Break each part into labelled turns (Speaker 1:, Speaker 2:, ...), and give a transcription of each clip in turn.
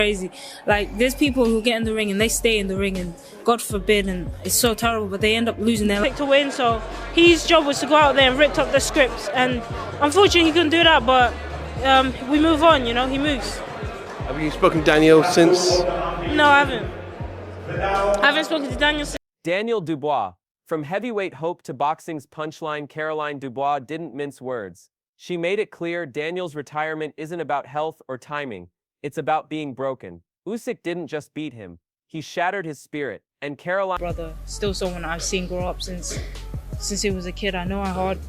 Speaker 1: crazy. Like, there's people who get in the ring and they stay in the ring, and God forbid, and it's so terrible, but they end up losing their life
Speaker 2: to win. So his job was to go out there and rip up the scripts, and unfortunately he couldn't do that. But we move on, you know. He moves.
Speaker 3: Have you spoken to Daniel since?
Speaker 2: No, I haven't. I haven't spoken to Daniel since.
Speaker 4: Daniel Dubois. From heavyweight hope to boxing's punchline, Caroline Dubois didn't mince words. She made it clear Daniel's retirement isn't about health or timing. It's about being broken. Usyk didn't just beat him. He shattered his spirit. And Caroline...
Speaker 1: Brother, still someone I've seen grow up since he was a kid. I know how hard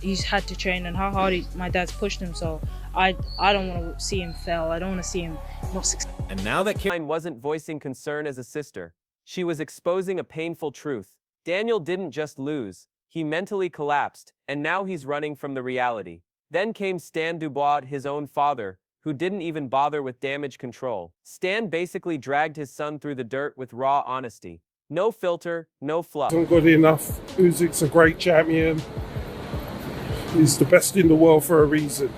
Speaker 1: he's had to train and how hard my dad's pushed him. So I don't want to see him fail. I don't want to see him not succeed.
Speaker 4: And now that Caroline wasn't voicing concern as a sister, she was exposing a painful truth. Daniel didn't just lose. He mentally collapsed, and now he's running from the reality. Then came Stan Dubois, his own father, who didn't even bother with damage control. Stan basically dragged his son through the dirt with raw honesty. No filter, no fluff.
Speaker 5: Isn't good enough. Usyk's a great champion. He's the best in the world for a reason.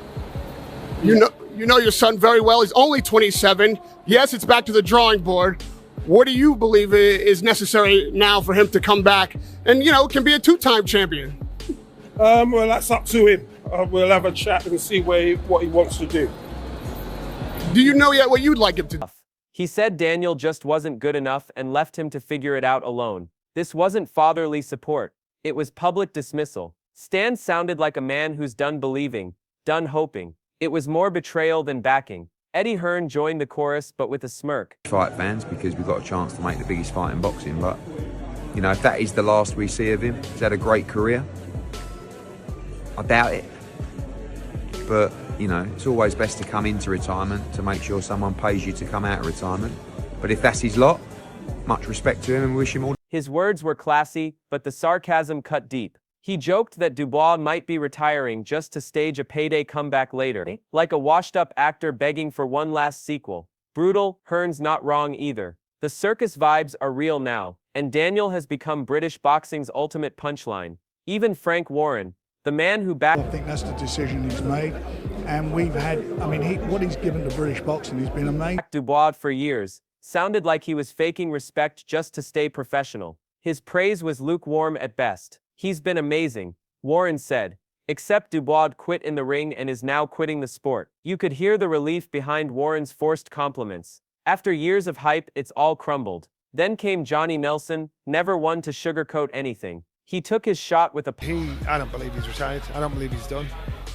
Speaker 6: You know your son very well. He's only 27. Yes, it's back to the drawing board. What do you believe is necessary now for him to come back and, you know, can be a two-time champion?
Speaker 5: Well, that's up to him. We'll have a chat and see what he wants to do.
Speaker 6: Do you know yet what you'd like him to do?
Speaker 4: He said Daniel just wasn't good enough and left him to figure it out alone. This wasn't fatherly support. It was public dismissal. Stan sounded like a man who's done believing, done hoping. It was more betrayal than backing. Eddie Hearn joined the chorus, but with a smirk.
Speaker 7: Fight fans, because we've got a chance to make the biggest fight in boxing, but, you know, if that is the last we see of him, he's had a great career. I doubt it. But, you know, it's always best to come into retirement to make sure someone pays you to come out of retirement. But if that's his lot, much respect to him and wish him all.
Speaker 4: His words were classy, but the sarcasm cut deep. He joked that Dubois might be retiring just to stage a payday comeback later, like a washed-up actor begging for one last sequel. Brutal, Hearn's not wrong either. The circus vibes are real now, and Daniel has become British boxing's ultimate punchline. Even Frank Warren, the man who backed...
Speaker 8: I think that's the decision he's made, and we've had, I mean, what he's given to British boxing has been amazing.
Speaker 4: Dubois for years sounded like he was faking respect just to stay professional. His praise was lukewarm at best. He's been amazing, Warren said, except Dubois quit in the ring and is now quitting the sport. You could hear the relief behind Warren's forced compliments. After years of hype, it's all crumbled. Then came Johnny Nelson, never one to sugarcoat anything. He took his shot with a
Speaker 9: I don't believe he's retired. I don't believe he's done.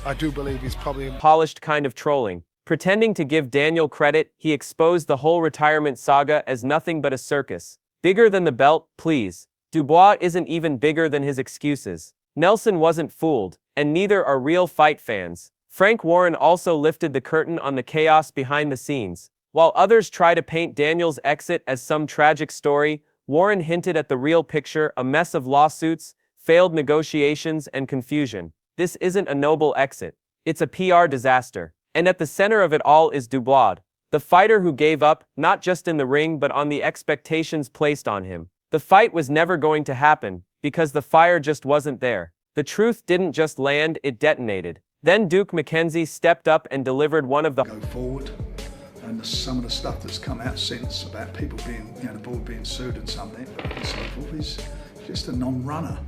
Speaker 9: I do believe he's probably
Speaker 4: polished kind of trolling. Pretending to give Daniel credit, he exposed the whole retirement saga as nothing but a circus. Bigger than the belt, please. Dubois isn't even bigger than his excuses. Nelson wasn't fooled, and neither are real fight fans. Frank Warren also lifted the curtain on the chaos behind the scenes. While others try to paint Daniel's exit as some tragic story, Warren hinted at the real picture, a mess of lawsuits, failed negotiations, and confusion. This isn't a noble exit. It's a PR disaster. And at the center of it all is Dubois, the fighter who gave up, not just in the ring but on the expectations placed on him. The fight was never going to happen, because the fire just wasn't there. The truth didn't just land, it detonated. Then Duke McKenzie stepped up and delivered one of the...
Speaker 8: Go forward, and some of the stuff that's come out since about people being, you know, the board being sued and something, and so forth, is just a non-runner.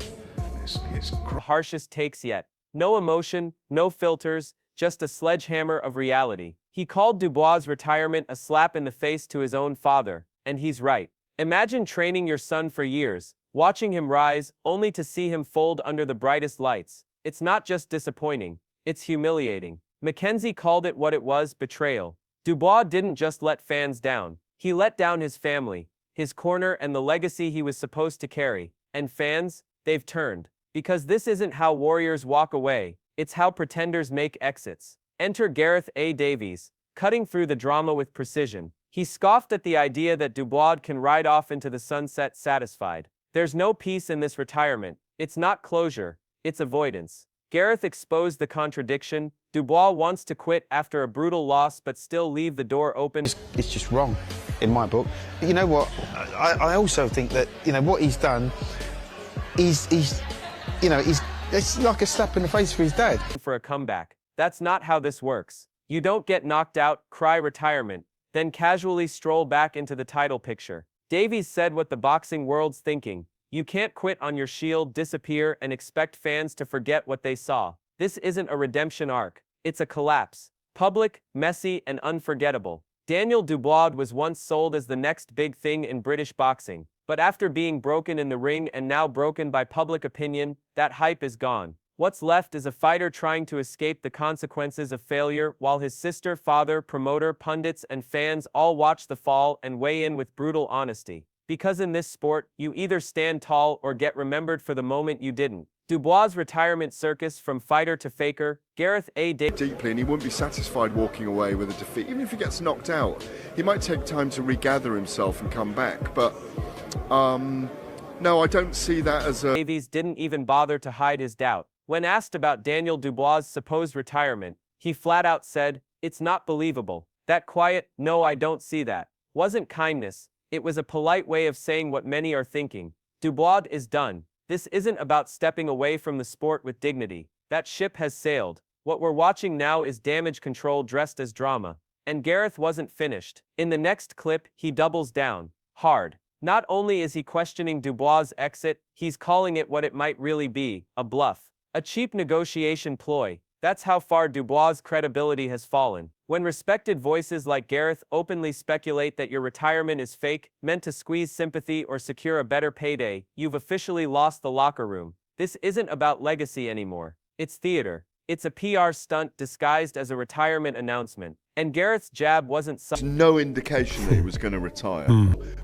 Speaker 8: It's
Speaker 4: harshest takes yet. No emotion, no filters, just a sledgehammer of reality. He called Dubois' retirement a slap in the face to his own father, and he's right. Imagine training your son for years, watching him rise, only to see him fold under the brightest lights. It's not just disappointing, it's humiliating. McKenzie called it what it was, betrayal. Dubois didn't just let fans down. He let down his family, his corner, and the legacy he was supposed to carry. And fans, they've turned. Because this isn't how warriors walk away, it's how pretenders make exits. Enter Gareth A. Davies, cutting through the drama with precision. He scoffed at the idea that Dubois can ride off into the sunset satisfied. There's no peace in this retirement. It's not closure, it's avoidance. Gareth exposed the contradiction. Dubois wants to quit after a brutal loss but still leave the door open.
Speaker 10: It's just wrong, in my book. But you know what? I also think that, you know, what he's done, it's like a slap in the face for his dad.
Speaker 4: For a comeback. That's not how this works. You don't get knocked out, cry retirement, then casually stroll back into the title picture. Davies said what the boxing world's thinking. You can't quit on your shield, disappear, and expect fans to forget what they saw. This isn't a redemption arc. It's a collapse. Public, messy, and unforgettable. Daniel Dubois was once sold as the next big thing in British boxing. But after being broken in the ring and now broken by public opinion, that hype is gone. What's left is a fighter trying to escape the consequences of failure while his sister, father, promoter, pundits, and fans all watch the fall and weigh in with brutal honesty. Because in this sport, you either stand tall or get remembered for the moment you didn't. Dubois' retirement circus from fighter to faker, Gareth A.
Speaker 11: Deeply, and he wouldn't be satisfied walking away with a defeat. Even if he gets knocked out, he might take time to regather himself and come back. But, no, I don't see that as a...
Speaker 4: Davies didn't even bother to hide his doubt. When asked about Daniel Dubois' supposed retirement, he flat out said, "It's not believable." That quiet, "No, I don't see that," wasn't kindness. It was a polite way of saying what many are thinking. Dubois is done. This isn't about stepping away from the sport with dignity. That ship has sailed. What we're watching now is damage control dressed as drama. And Gareth wasn't finished. In the next clip, he doubles down. Hard. Not only is he questioning Dubois' exit, he's calling it what it might really be, a bluff. A cheap negotiation ploy. That's how far Dubois' credibility has fallen. When respected voices like Gareth openly speculate that your retirement is fake, meant to squeeze sympathy or secure a better payday, you've officially lost the locker room. This isn't about legacy anymore. It's theater. It's a PR stunt disguised as a retirement announcement. And Gareth's jab wasn't
Speaker 11: no indication that he was going to retire.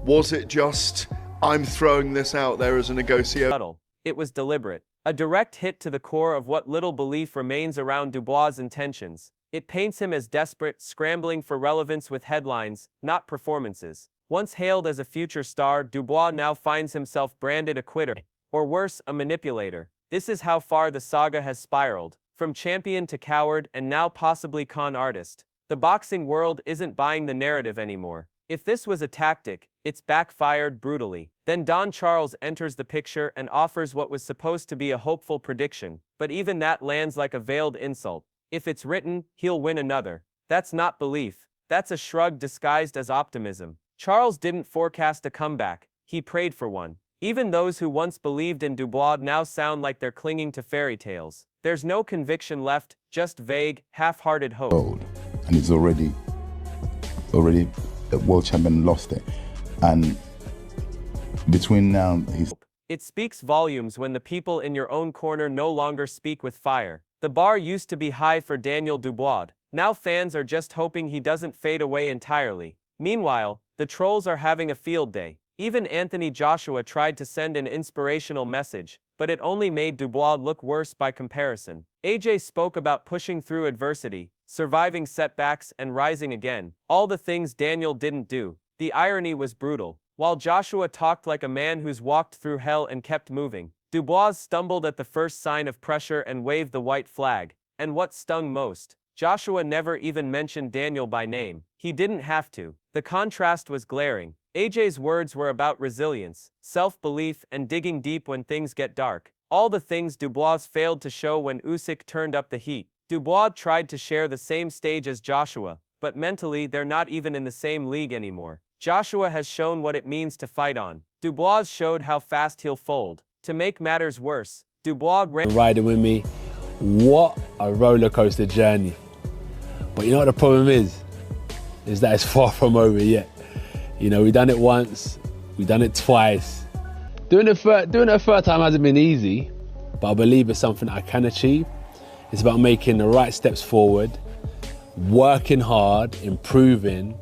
Speaker 11: Was it just, I'm throwing this out there as a negotiation?
Speaker 4: It was deliberate. A direct hit to the core of what little belief remains around Dubois' intentions. It paints him as desperate, scrambling for relevance with headlines, not performances. Once hailed as a future star, Dubois now finds himself branded a quitter, or worse, a manipulator. This is how far the saga has spiraled, from champion to coward and now possibly con artist. The boxing world isn't buying the narrative anymore. If this was a tactic, it's backfired brutally. Then Don Charles enters the picture and offers what was supposed to be a hopeful prediction, but even that lands like a veiled insult. If it's written, he'll win another. That's not belief. That's a shrug disguised as optimism. Charles didn't forecast a comeback. He prayed for one. Even those who once believed in Dubois now sound like they're clinging to fairy tales. There's no conviction left, just vague, half-hearted hope.
Speaker 12: And he's already the world champion, lost it. And between now,
Speaker 4: It speaks volumes when the people in your own corner no longer speak with fire. The bar used to be high for Daniel Dubois. Now fans are just hoping he doesn't fade away entirely. Meanwhile, the trolls are having a field day. Even Anthony Joshua tried to send an inspirational message, but it only made Dubois look worse by comparison. AJ spoke about pushing through adversity, surviving setbacks, and rising again. All the things Daniel didn't do. The irony was brutal. While Joshua talked like a man who's walked through hell and kept moving, Dubois stumbled at the first sign of pressure and waved the white flag. And what stung most? Joshua never even mentioned Daniel by name. He didn't have to. The contrast was glaring. AJ's words were about resilience, self-belief, and digging deep when things get dark. All the things Dubois failed to show when Usyk turned up the heat. Dubois tried to share the same stage as Joshua, but mentally they're not even in the same league anymore. Joshua has shown what it means to fight on. Dubois showed how fast he'll fold. To make matters worse, Dubois ran
Speaker 13: riding with me. What a roller coaster journey. But you know what the problem is that it's far from over yet. You know, we've done it once, we've done it twice. Doing it a third time hasn't been easy, but I believe it's something I can achieve. It's about making the right steps forward, working hard, improving,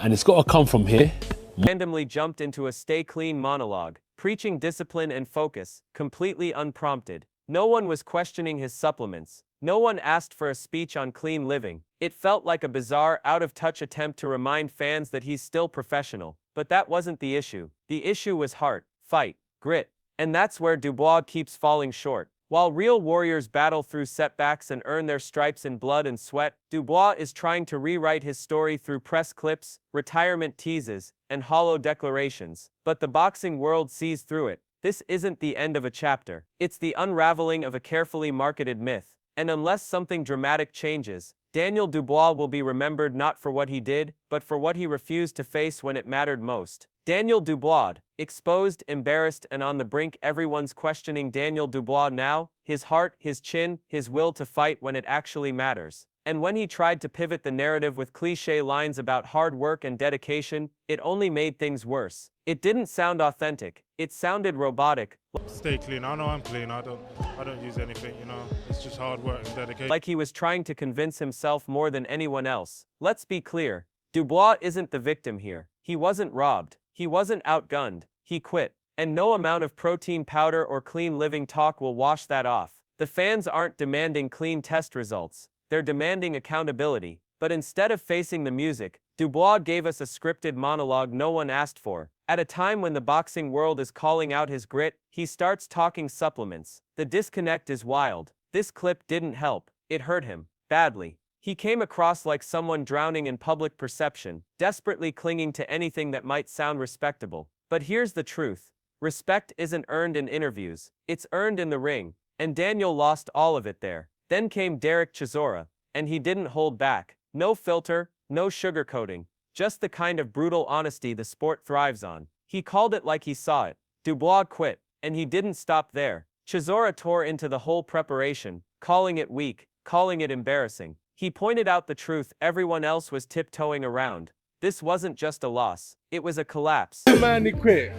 Speaker 13: and it's got to come from here.
Speaker 4: Randomly jumped into a stay clean monologue, preaching discipline and focus, completely unprompted. No one was questioning his supplements. No one asked for a speech on clean living. It felt like a bizarre, out-of-touch attempt to remind fans that he's still professional. But that wasn't the issue. The issue was heart, fight, grit. And that's where Dubois keeps falling short. While real warriors battle through setbacks and earn their stripes in blood and sweat, Dubois is trying to rewrite his story through press clips, retirement teases, and hollow declarations. But the boxing world sees through it. This isn't the end of a chapter. It's the unraveling of a carefully marketed myth. And unless something dramatic changes, Daniel Dubois will be remembered not for what he did, but for what he refused to face when it mattered most. Daniel Dubois, exposed, embarrassed, and on the brink. Everyone's questioning Daniel Dubois now, his heart, his chin, his will to fight when it actually matters. And when he tried to pivot the narrative with cliché lines about hard work and dedication, it only made things worse. It didn't sound authentic. It sounded robotic.
Speaker 14: Stay clean. I know I'm clean. I don't use anything, you know. It's just hard work and dedication.
Speaker 4: Like he was trying to convince himself more than anyone else. Let's be clear. Dubois isn't the victim here. He wasn't robbed. He wasn't outgunned. He quit. And no amount of protein powder or clean living talk will wash that off. The fans aren't demanding clean test results. They're demanding accountability. But instead of facing the music, Dubois gave us a scripted monologue no one asked for. At a time when the boxing world is calling out his grit, he starts talking supplements. The disconnect is wild. This clip didn't help. It hurt him. Badly. He came across like someone drowning in public perception, desperately clinging to anything that might sound respectable. But here's the truth. Respect isn't earned in interviews. It's earned in the ring. And Daniel lost all of it there. Then came Derek Chisora, and he didn't hold back. No filter, no sugarcoating. Just the kind of brutal honesty the sport thrives on. He called it like he saw it. Dubois quit, and he didn't stop there. Chisora tore into the whole preparation, calling it weak, calling it embarrassing. He pointed out the truth everyone else was tiptoeing around. This wasn't just a loss, it was a collapse.
Speaker 15: Man, they quit.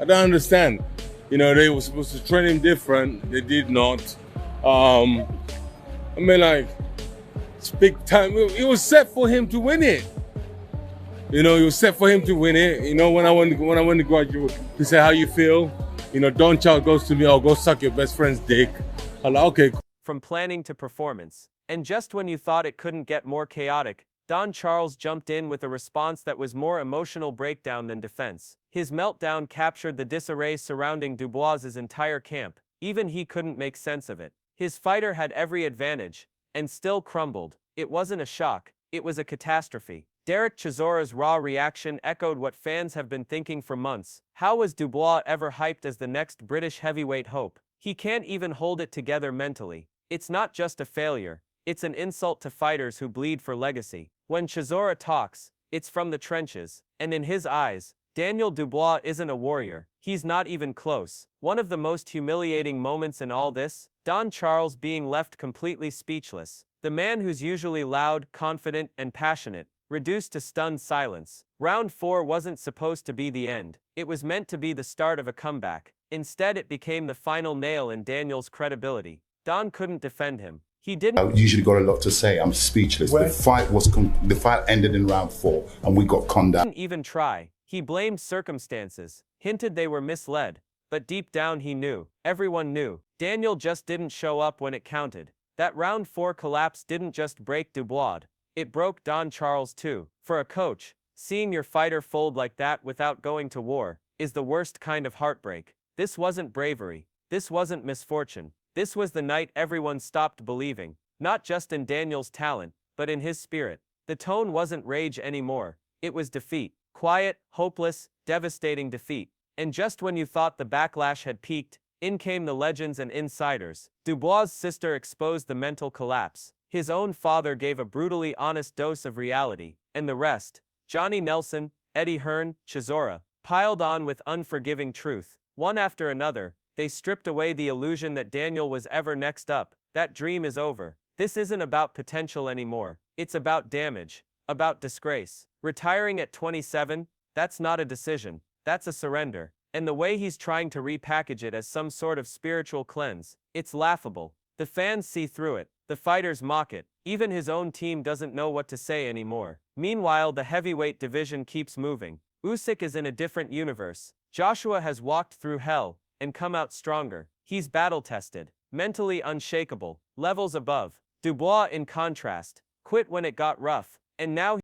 Speaker 15: I don't understand. You know, they were supposed to train him different. They did not. I mean, like, it's big time. It was set for him to win it. You know, it was set for him to win it. You know, when I went to graduate, he said, "How you feel?" You know, Don Child goes to me, "Oh, go suck your best friend's dick." I'm like, okay.
Speaker 4: From planning to performance. And just when you thought it couldn't get more chaotic, Don Charles jumped in with a response that was more emotional breakdown than defense. His meltdown captured the disarray surrounding Dubois's entire camp. Even he couldn't make sense of it. His fighter had every advantage, and still crumbled. It wasn't a shock, it was a catastrophe. Derek Chisora's raw reaction echoed what fans have been thinking for months. How was Dubois ever hyped as the next British heavyweight hope? He can't even hold it together mentally. It's not just a failure. It's an insult to fighters who bleed for legacy. When Chisora talks, it's from the trenches. And in his eyes, Daniel Dubois isn't a warrior. He's not even close. One of the most humiliating moments in all this, Don Charles being left completely speechless. The man who's usually loud, confident, and passionate, reduced to stunned silence. Round 4 wasn't supposed to be the end. It was meant to be the start of a comeback. Instead, it became the final nail in Daniel's credibility. Don couldn't defend him. He didn't.
Speaker 12: I usually got a lot to say. I'm speechless. The fight ended in round 4, and we got conned out.
Speaker 4: He didn't even try. He blamed circumstances, hinted they were misled. But deep down he knew. Everyone knew. Daniel just didn't show up when it counted. That round 4 collapse didn't just break Dubois. It broke Don Charles too. For a coach, seeing your fighter fold like that without going to war is the worst kind of heartbreak. This wasn't bravery. This wasn't misfortune. This was the night everyone stopped believing, not just in Daniel's talent, but in his spirit. The tone wasn't rage anymore. It was defeat. Quiet, hopeless, devastating defeat. And just when you thought the backlash had peaked, in came the legends and insiders. Dubois' sister exposed the mental collapse. His own father gave a brutally honest dose of reality. And the rest, Johnny Nelson, Eddie Hearn, Chisora, piled on with unforgiving truth. One after another, they stripped away the illusion that Daniel was ever next up. That dream is over. This isn't about potential anymore. It's about damage. About disgrace. Retiring at 27, that's not a decision. That's a surrender. And the way he's trying to repackage it as some sort of spiritual cleanse, it's laughable. The fans see through it. The fighters mock it. Even his own team doesn't know what to say anymore. Meanwhile, the heavyweight division keeps moving. Usyk is in a different universe. Joshua has walked through hell and come out stronger. He's battle-tested, mentally unshakable, levels above. Dubois, in contrast, quit when it got rough, and now